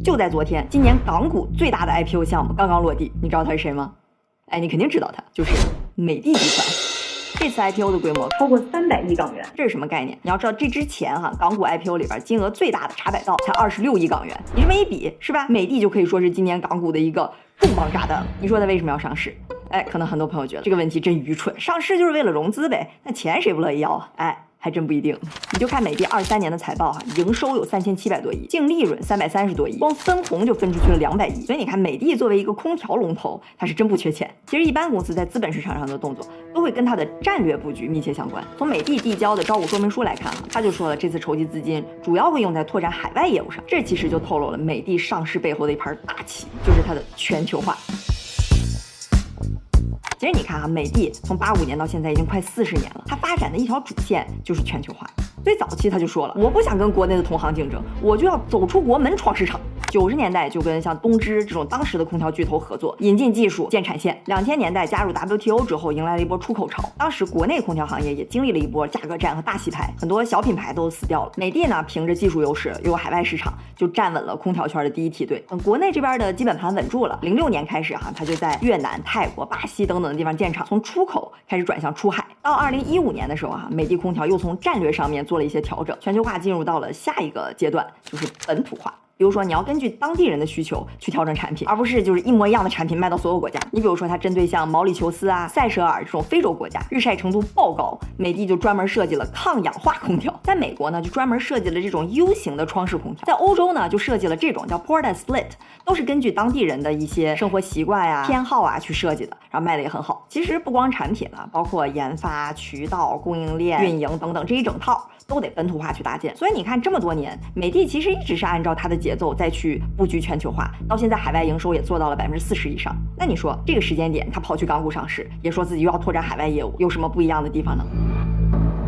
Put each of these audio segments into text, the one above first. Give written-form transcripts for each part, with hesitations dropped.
就在昨天，今年港股最大的 IPO 项目刚刚落地，你知道它是谁吗？哎，你肯定知道它，就是美的集团。这次 IPO 的规模超过300亿港元，这是什么概念？你要知道，这之前港股 IPO 里边金额最大的茶百道才26亿港元，你这么一比，是吧？美的就可以说是今年港股的一个重磅炸弹了。你说它为什么要上市？哎，可能很多朋友觉得这个问题真愚蠢，上市就是为了融资呗，那钱谁不乐意要啊？哎。还真不一定，你就看美的23年的财报营收有3700多亿，净利润330多亿，光分红就分出去了200亿。所以你看，美的作为一个空调龙头，它是真不缺钱。其实一般公司在资本市场上的动作，都会跟它的战略布局密切相关。从美的递交的招股说明书来看他就说了，这次筹集资金主要会用在拓展海外业务上，这其实就透露了美的上市背后的一盘大棋，就是它的全球化。其实你看美的从85年到现在已经快40年了，它发展的一条主线就是全球化。最早期他就说了，我不想跟国内的同行竞争，我就要走出国门闯市场。90年代就跟像东芝这种当时的空调巨头合作，引进技术建产线。2000年代加入 WTO 之后，迎来了一波出口潮。当时国内空调行业也经历了一波价格战和大洗牌，很多小品牌都死掉了。美的呢，凭着技术优势，又有海外市场，就站稳了空调圈的第一梯队。等国内这边的基本盘稳住了，06年开始他就在越南、泰国、巴西等等的地方建厂，从出口开始转向出海。到2015年的时候美的空调又从战略上面做了一些调整，全球化进入到了下一个阶段，就是本土化。比如说你要根据当地人的需求去调整产品，而不是就是一模一样的产品卖到所有国家。你比如说它针对像毛里求斯塞舌尔这种非洲国家，日晒程度爆高，美的就专门设计了抗氧化空调。在美国呢，就专门设计了这种 U 型的窗式空调。在欧洲呢，就设计了这种叫 Port and Split， 都是根据当地人的一些生活习惯偏好去设计的，然后卖的也很好。其实不光产品包括研发、渠道、供应链、运营等等这一整套都得本土化去搭建。所以你看这么多年，美的其实一直是按照它的节奏再去布局全球化，到现在海外营收也做到了40%以上。那你说这个时间点他跑去港股上市，也说自己又要拓展海外业务，有什么不一样的地方呢？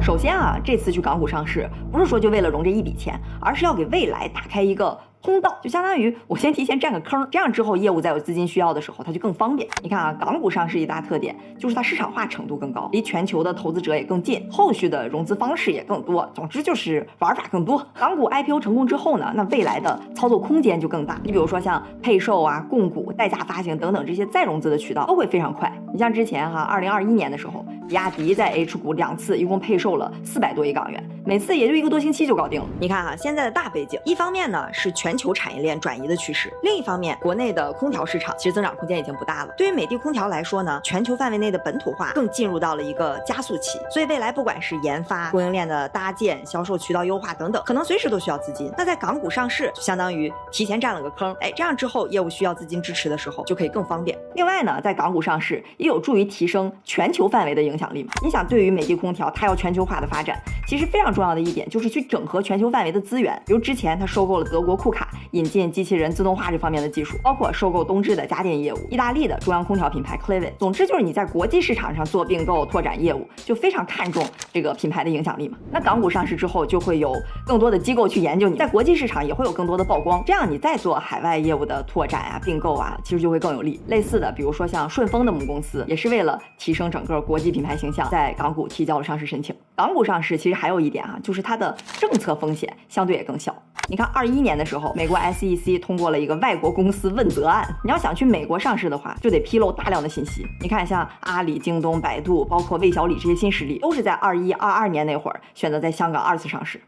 首先这次去港股上市不是说就为了融这一笔钱，而是要给未来打开一个通道，就相当于我先提前占个坑，这样之后业务在有资金需要的时候它就更方便。你看港股上市一大特点就是它市场化程度更高，离全球的投资者也更近，后续的融资方式也更多，总之就是玩法更多。港股 IPO 成功之后呢，那未来的操作空间就更大。你比如说像配售供股、代价发行等等这些再融资的渠道都会非常快。你像之前2021年的时候，比亚迪在 H 股2次一共配售了400多亿港元，每次也就1个多星期就搞定了。你看现在的大背景，一方面呢是全球产业链转移的趋势，另一方面国内的空调市场其实增长空间已经不大了。对于美的空调来说呢，全球范围内的本土化更进入到了一个加速期，所以未来不管是研发、供应链的搭建、销售渠道优化等等，可能随时都需要资金。那在港股上市就相当于提前占了个坑，这样之后业务需要资金支持的时候就可以更方便。另外呢，在港股上市也有助于提升全球范围的影响力嘛。你想，对于美的空调它要全球化的发展，其实非常重要的一点就是去整合全球范围的资源。比如之前它收购了德国库卡，引进机器人自动化这方面的技术，包括收购东芝的家电业务、意大利的中央空调品牌 Clivet。 总之就是你在国际市场上做并购拓展业务，就非常看重这个品牌的影响力嘛。那港股上市之后就会有更多的机构去研究你，在国际市场也会有更多的曝光，这样你再做海外业务的拓展并购其实就会更有利。类似的比如说像顺丰的母公司也是为了提升整个国际品牌形象，在港股提交了上市申请。港股上市其实还有一点就是它的政策风险相对也更小。你看21年的时候，美国 SEC 通过了一个外国公司问责案，你要想去美国上市的话，就得披露大量的信息。你看像阿里、京东、百度，包括魏小李这些新势力，都是在21、22年那会儿选择在香港2次上市。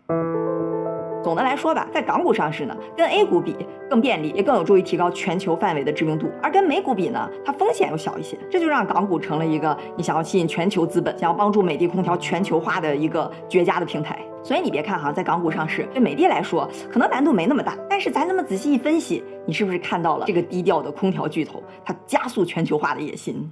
总的来说在港股上市呢，跟 A 股比更便利，也更有助于提高全球范围的知名度，而跟美股比呢，它风险又小一些，这就让港股成了一个你想要吸引全球资本，想要帮助美的空调全球化的一个绝佳的平台。所以你别看在港股上市对美的来说可能难度没那么大，但是咱这么仔细一分析，你是不是看到了这个低调的空调巨头它加速全球化的野心？